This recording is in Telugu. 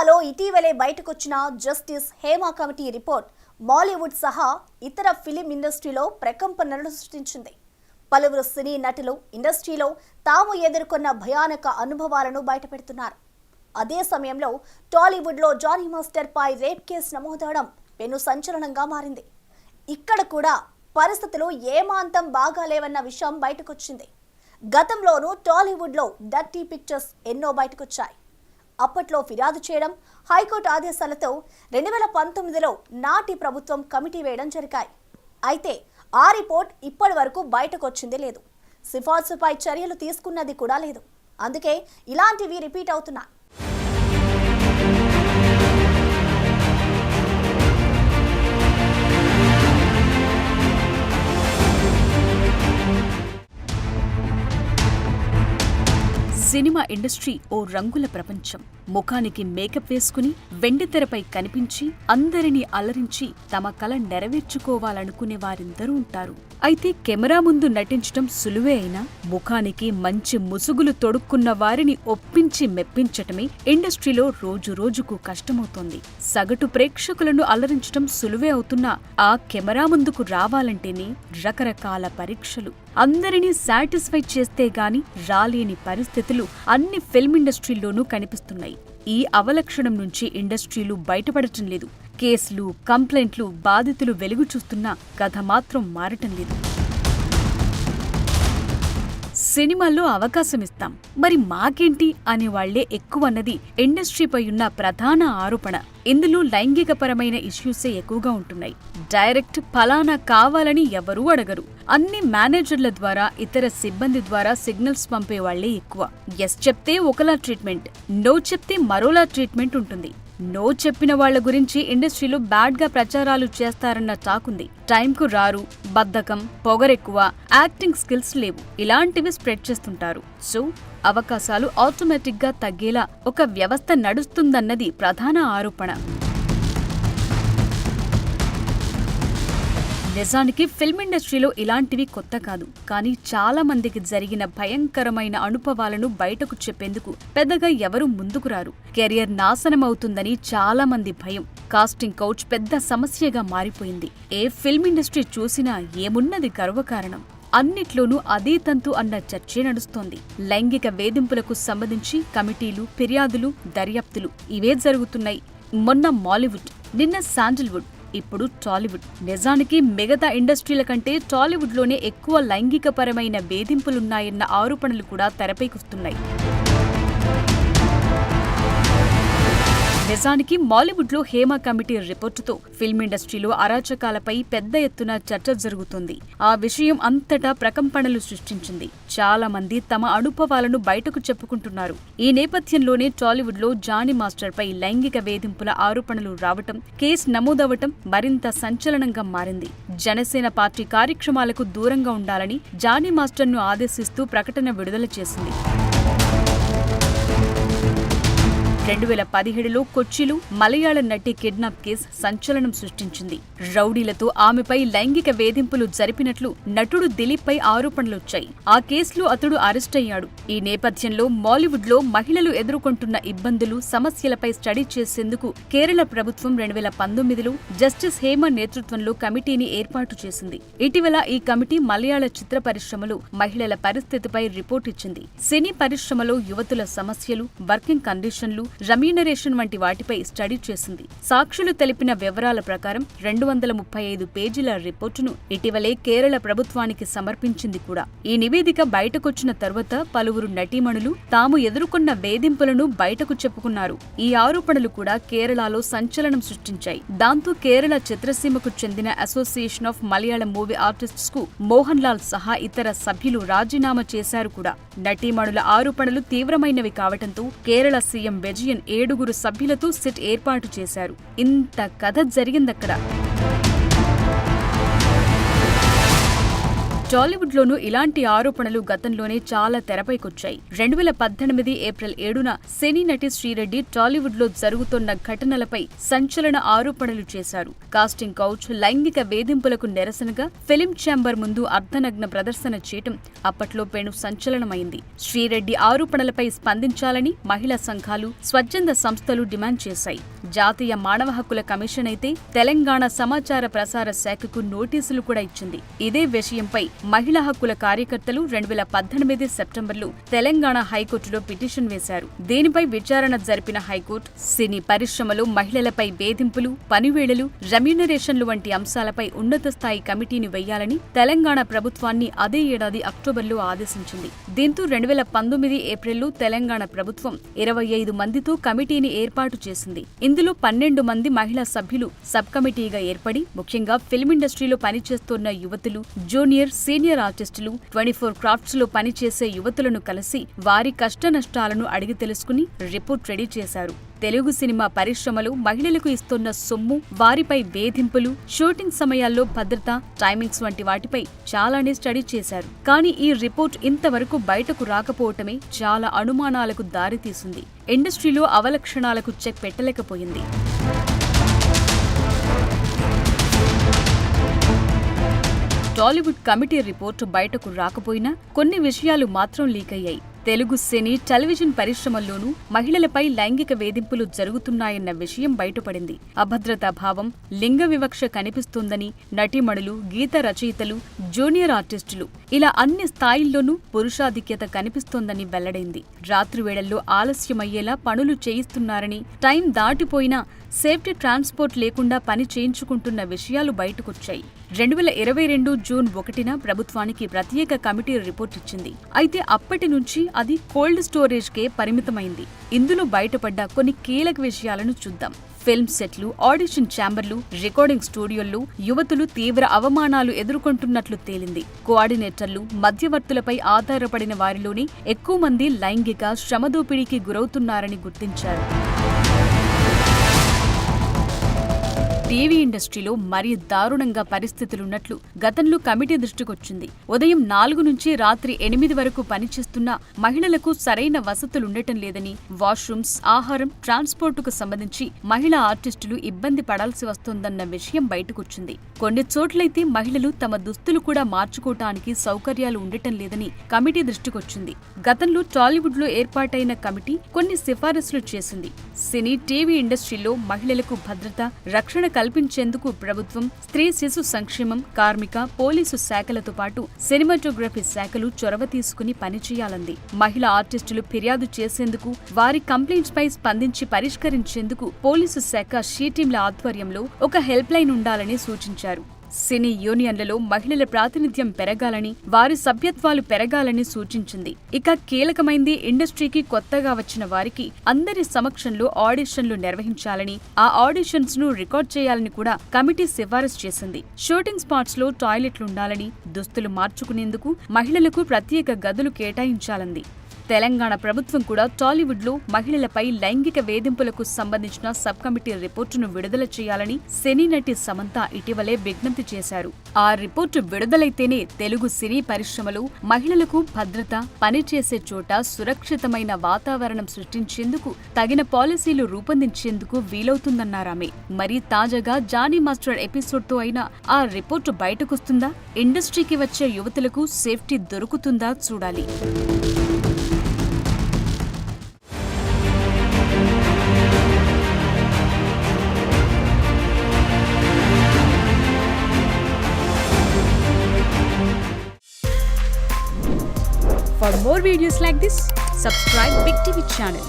కేరళలో ఇటీవలే బయటకొచ్చిన justice Hema committee report Bollywood సహా ఇతర ఫిలిం ఇండస్ట్రీలో ప్రకంపనలు సృష్టించింది. పలువురు సినీ నటులు ఇండస్ట్రీలో తాము ఎదుర్కొన్న భయానక అనుభవాలను బయటపెడుతున్నారు. అదే సమయంలో టాలీవుడ్లో జానీ మాస్టర్ పై రేప్ కేసు నమోదవడం పెను సంచలనంగా మారింది. ఇక్కడ కూడా పరిస్థితులు ఏమాంతం బాగాలేవన్న విషయం బయటకొచ్చింది. గతంలోనూ టాలీవుడ్లో డర్టీ పిక్చర్స్ ఎన్నో బయటకొచ్చాయి. అప్పట్లో ఫిర్యాదు చేయడం, హైకోర్టు ఆదేశాలతో 2019లో నాటి ప్రభుత్వం కమిటీ వేయడం జరిగాయి. అయితే ఆ రిపోర్ట్ ఇప్పటి వరకు బయటకొచ్చింది లేదు. సిఫార్సుపై చర్యలు తీసుకున్నది కూడా లేదు. అందుకే ఇలాంటివి రిపీట్ అవుతున్నాయి. సినిమా ఇండస్ట్రీ ఓ రంగుల ప్రపంచం. ముఖానికి మేకప్ వేసుకుని వెండితెరపై కనిపించి అందరినీ అలరించి తమ కల నెరవేర్చుకోవాలనుకునే వారిందరూ ఉంటారు. అయితే కెమెరా ముందు నటించడం సులువే అయినా ముఖానికి మంచి ముసుగులు తొడుక్కున్న వారిని ఒప్పించి మెప్పించటమే ఇండస్ట్రీలో రోజు రోజుకు కష్టమవుతోంది. సగటు ప్రేక్షకులను అలరించడం సులువే అవుతున్నా ఆ కెమెరా ముందుకు రావాలంటేనే రకరకాల పరీక్షలు. అందరినీ సాటిస్ఫై చేస్తే గాని రాలేని పరిస్థితులు అన్ని ఫిల్మ్ ఇండస్ట్రీల్లోనూ కనిపిస్తున్నాయి. ఈ అవలక్షణం నుంచి ఇండస్ట్రీలు బయటపడటం లేదు. కేసులు, కంప్లైంట్లు, బాధితులు వెలుగు చూస్తున్నా కథ మాత్రం మారటం లేదు. సినిమాల్లో అవకాశమిస్తాం, మరి మాకేంటి అనేవాళ్లే ఎక్కువన్నది ఇండస్ట్రీపై ఉన్న ప్రధాన ఆరోపణ. ఇందులో లైంగికపరమైన ఇష్యూసే ఎక్కువగా ఉంటున్నాయి. డైరెక్ట్ ఫలానా కావాలని ఎవరూ అడగరు. అన్ని మేనేజర్ల ద్వారా, ఇతర సిబ్బంది ద్వారా సిగ్నల్స్ పంపేవాళ్లే ఎక్కువ. ఎస్ చెప్తే ఒకలా ట్రీట్మెంట్, నో చెప్తే మరోలా ట్రీట్మెంట్ ఉంటుంది. నో చెప్పిన వాళ్ల గురించి ఇండస్ట్రీలో బ్యాడ్ గా ప్రచారాలు చేస్తారన్న టాకుంది. టైంకు రారు, బద్ధకం, పొగరెక్కువ, యాక్టింగ్ స్కిల్స్ లేవు, ఇలాంటివి స్ప్రెడ్ చేస్తుంటారు. సో అవకాశాలు ఆటోమేటిక్ గా తగ్గేలా ఒక వ్యవస్థ నడుస్తుందన్నది ప్రధాన ఆరోపణ. నిజానికి ఫిల్మ్ ఇండస్ట్రీలో ఇలాంటివి కొత్త కాదు. కానీ చాలా మందికి జరిగిన భయంకరమైన అనుభవాలను బయటకు చెప్పేందుకు పెద్దగా ఎవరూ ముందుకు రారు. కెరియర్ నాశనమవుతుందని చాలా మంది భయం. కాస్టింగ్ కౌచ్ పెద్ద సమస్యగా మారిపోయింది. ఏ ఫిల్మ్ ఇండస్ట్రీ చూసినా ఏమున్నది గర్వకారణం. అన్నిట్లోనూ అదే తంతు అన్న చర్చే నడుస్తోంది. లైంగిక వేధింపులకు సంబంధించి కమిటీలు, ఫిర్యాదులు, దర్యాప్తులు ఇవే జరుగుతున్నాయి. మొన్న మాలీవుడ్, నిన్న శాండిల్వుడ్, ఇప్పుడు టాలీవుడ్. నిజానికి మిగతా ఇండస్ట్రీల కంటే టాలీవుడ్లోనే ఎక్కువ లైంగికపరమైన వేధింపులున్నాయన్న ఆరోపణలు కూడా తెరపైకొస్తున్నాయి. నిజానికి మాలీవుడ్లో హేమ కమిటీ రిపోర్టుతో ఫిల్మ్ ఇండస్ట్రీలో అరాచకాలపై పెద్ద ఎత్తున చర్చ జరుగుతుంది. ఆ విషయం అంతటా ప్రకంపనలు సృష్టించింది. చాలా మంది తమ అనుభవాలను బయటకు చెప్పుకుంటున్నారు. ఈ నేపథ్యంలోనే టాలీవుడ్లో జానీ మాస్టర్ పై లైంగిక వేధింపుల ఆరోపణలు రావటం, కేసు నమోదవటం మరింత సంచలనంగా మారింది. జనసేన పార్టీ కార్యక్రమాలకు దూరంగా ఉండాలని జానీ మాస్టర్ను ఆదేశిస్తూ ప్రకటన విడుదల చేసింది. 2017లో కొచ్చిలో మలయాళ నటి కిడ్నాప్ కేసు సంచలనం సృష్టించింది. రౌడీలతో ఆమెపై లైంగిక వేధింపులు జరిపినట్లు నటుడు దిలీప్ పై ఆరోపణలొచ్చాయి. ఆ కేసులో అతడు అరెస్ట్ అయ్యాడు. ఈ నేపథ్యంలో మాలీవుడ్లో మహిళలు ఎదుర్కొంటున్న ఇబ్బందులు, సమస్యలపై స్టడీ చేసేందుకు కేరళ ప్రభుత్వం 2019లో జస్టిస్ హేమ నేతృత్వంలో కమిటీని ఏర్పాటు చేసింది. ఇటీవల ఈ కమిటీ మలయాళ చిత్ర పరిశ్రమలో మహిళల పరిస్థితిపై రిపోర్ట్ ఇచ్చింది. సినీ పరిశ్రమలో యువతుల సమస్యలు, వర్కింగ్ కండిషన్లు, రెమ్యూనరేషన్ వంటి వాటిపై స్టడీ చేసింది. సాక్షులు తెలిపిన వివరాల ప్రకారం 235 పేజీల రిపోర్టును ఇటీవలే కేరళ ప్రభుత్వానికి సమర్పించింది కూడా. ఈ నివేదిక బయటకొచ్చిన తర్వాత పలువురు నటీమణులు తాము ఎదుర్కొన్న వేధింపులను బయటకు చెప్పుకున్నారు. ఈ ఆరోపణలు కూడా కేరళలో సంచలనం సృష్టించాయి. దాంతో కేరళ చిత్రసీమకు చెందిన association of Malayalam movie artists కు మోహన్ లాల్ సహా ఇతర సభ్యులు రాజీనామా చేశారు కూడా. నటీమణుల ఆరోపణలు తీవ్రమైనవి కావటంతో కేరళ సీఎం విజయన్ 7 సభ్యులతో సిట్ ఏర్పాటు చేశారు. ఇంత కథ జరిగిందక్కడ. టాలీవుడ్ లోనూ ఇలాంటి ఆరోపణలు గతంలోనే చాలా తెరపైకొచ్చాయి. 2018 ఏప్రిల్ 7న సినీ నటి శ్రీరెడ్డి టాలీవుడ్ లో జరుగుతున్న ఘటనలపై సంచలన ఆరోపణలు చేశారు. కాస్టింగ్ కౌచ్, లైంగిక వేధింపులకు నిరసనగా ఫిలిం ఛాంబర్ ముందు అర్ధనగ్న ప్రదర్శన చేయటం అప్పట్లో పెను సంచలనమైంది. శ్రీరెడ్డి ఆరోపణలపై స్పందించాలని మహిళా సంఘాలు, స్వచ్ఛంద సంస్థలు డిమాండ్ చేశాయి. జాతీయ మానవ హక్కుల కమిషన్ అయితే తెలంగాణ సమాచార ప్రసార శాఖకు నోటీసులు కూడా ఇచ్చింది. ఇదే విషయంపై మహిళా హక్కుల కార్యకర్తలు 2018 సెప్టెంబర్లో తెలంగాణ హైకోర్టులో పిటిషన్ వేశారు. దీనిపై విచారణ జరిపిన హైకోర్టు సినీ పరిశ్రమలో మహిళలపై వేధింపులు, పనివేళలు, రెమ్యూనరేషన్లు వంటి అంశాలపై ఉన్నత స్థాయి కమిటీని వేయాలని తెలంగాణ ప్రభుత్వాన్ని అదే ఏడాది అక్టోబర్లో ఆదేశించింది. దీంతో 2019 ఏప్రిల్లో తెలంగాణ ప్రభుత్వం 25 మందితో కమిటీని ఏర్పాటు చేసింది. ఇందులో 12 మంది మహిళా సభ్యులు సబ్ కమిటీగా ఏర్పడి ముఖ్యంగా ఫిల్మ్ ఇండస్ట్రీలో పనిచేస్తున్న యువతులు, జూనియర్, సీనియర్ ఆర్టిస్టులు, 24 క్రాఫ్ట్స్ లో పనిచేసే యువతులను కలిసి వారి కష్టనష్టాలను అడిగి తెలుసుకుని రిపోర్ట్ రెడీ చేశారు. తెలుగు సినిమా పరిశ్రమలో మహిళలకు ఇస్తున్న సొమ్ము, వారిపై వేధింపులు, షూటింగ్ సమయాల్లో భద్రత, టైమింగ్స్ వంటి వాటిపై చాలానే స్టడీ చేశారు. కానీ ఈ రిపోర్ట్ ఇంతవరకు బయటకు రాకపోవటమే చాలా అనుమానాలకు దారితీసింది. ఇండస్ట్రీలో అవలక్షణాలకు చెక్ పెట్టలేకపోయింది. టాలీవుడ్ కమిటీ రిపోర్టు బయటకు రాకపోయినా కొన్ని విషయాలు మాత్రం లీక్ అయ్యాయి. తెలుగు సినీ, టెలివిజన్ పరిశ్రమల్లోనూ మహిళలపై లైంగిక వేధింపులు జరుగుతున్నాయన్న విషయం బయటపడింది. అభద్రతా భావం, లింగ వివక్ష కనిపిస్తోందని నటీమణులు, గీత రచయితలు, జూనియర్ ఆర్టిస్టులు ఇలా అన్ని స్థాయిల్లోనూ పురుషాధిక్యత కనిపిస్తోందని వెల్లడైంది. రాత్రి వేళల్లో ఆలస్యమయ్యేలా పనులు చేయిస్తున్నారని, టైం దాటిపోయినా సేఫ్టీ ట్రాన్స్పోర్ట్ లేకుండా పని చేయించుకుంటున్న విషయాలు బయటకొచ్చాయి. 2022 జూన్ 1న ప్రభుత్వానికి ప్రత్యేక కమిటీ రిపోర్ట్ ఇచ్చింది. అయితే అప్పటి నుంచి అది కోల్డ్ స్టోరేజ్కే పరిమితమైంది. ఇందులో బయటపడ్డ కొన్ని కీలక విషయాలను చూద్దాం. ఫిల్మ్ సెట్లు, ఆడిషన్ ఛాంబర్లు, రికార్డింగ్ స్టూడియోల్లో యువతులు తీవ్ర అవమానాలు ఎదుర్కొంటున్నట్లు తేలింది. కోఆర్డినేటర్లు, మధ్యవర్తులపై ఆధారపడిన వారిలోనే ఎక్కువ మంది లైంగిక శ్రమదోపిడీకి గురవుతున్నారని గుర్తించారు. టీవీ ఇండస్ట్రీలో మరీ దారుణంగా పరిస్థితులున్నట్లు గతంలో కమిటీ దృష్టికొచ్చింది. ఉదయం 4 నుంచి రాత్రి 8 వరకు పనిచేస్తున్న మహిళలకు సరైన వసతులుండటం లేదని, వాష్రూమ్స్, ఆహారం, ట్రాన్స్పోర్టుకు సంబంధించి మహిళా ఆర్టిస్టులు ఇబ్బంది పడాల్సి వస్తోందన్న విషయం బయటకొచ్చింది. కొన్ని చోట్లయితే మహిళలు తమ దుస్తులు కూడా మార్చుకోవటానికి సౌకర్యాలు ఉండటం లేదని కమిటీ దృష్టికొచ్చింది. గతంలో టాలీవుడ్ లో ఏర్పాటైన కమిటీ కొన్ని సిఫారసులు చేసింది. సినీ, టీవీ ఇండస్ట్రీలో మహిళలకు భద్రత, రక్షణ కల్పించేందుకు ప్రభుత్వం, స్త్రీ శిశు సంక్షేమం, కార్మిక, పోలీసు శాఖలతో పాటు సినిమాటోగ్రఫీ శాఖలు చొరవ తీసుకుని పనిచేయాలంది. మహిళా ఆర్టిస్టులు ఫిర్యాదు చేసేందుకు, వారి కంప్లైంట్స్ పై స్పందించి పరిష్కరించేందుకు పోలీసు శాఖ షీ టీంల ఆధ్వర్యంలో ఒక హెల్ప్ లైన్ ఉండాలని సూచించారు. సినీ యూనియన్లలో మహిళల ప్రాతినిధ్యం పెరగాలని, వారి సభ్యత్వాలు పెరగాలని సూచించింది. ఇక కీలకమైంది, ఇండస్ట్రీకి కొత్తగా వచ్చిన వారికి అందరి సమక్షంలో ఆడిషన్లు నిర్వహించాలని, ఆ ఆడిషన్స్ ను రికార్డ్ చేయాలని కూడా కమిటీ సిఫారసు చేసింది. షూటింగ్ స్పాట్స్ లో టాయిలెట్లుండాలని, దుస్తులు మార్చుకునేందుకు మహిళలకు ప్రత్యేక గదులు కేటాయించాలంది. తెలంగాణ ప్రభుత్వం కూడా టాలీవుడ్ లో మహిళలపై లైంగిక వేధింపులకు సంబంధించిన సబ్ కమిటీ రిపోర్టును విడుదల చేయాలని సినీ నటి సమంత ఇటీవలే విజ్ఞప్తి చేశారు. ఆ రిపోర్టు విడుదలైతేనే తెలుగు సినీ పరిశ్రమలో మహిళలకు భద్రత, పనిచేసే చోట సురక్షితమైన వాతావరణం సృష్టించేందుకు తగిన పాలసీలు రూపొందించేందుకు వీలవుతుందన్నారామె. మరి తాజాగా జానీ మాస్టర్ ఎపిసోడ్తో అయినా ఆ రిపోర్టు బయటకొస్తుందా? ఇండస్ట్రీకి వచ్చే యువతులకు సేఫ్టీ దొరుకుతుందా చూడాలి. For more videos like this, subscribe Big TV channel.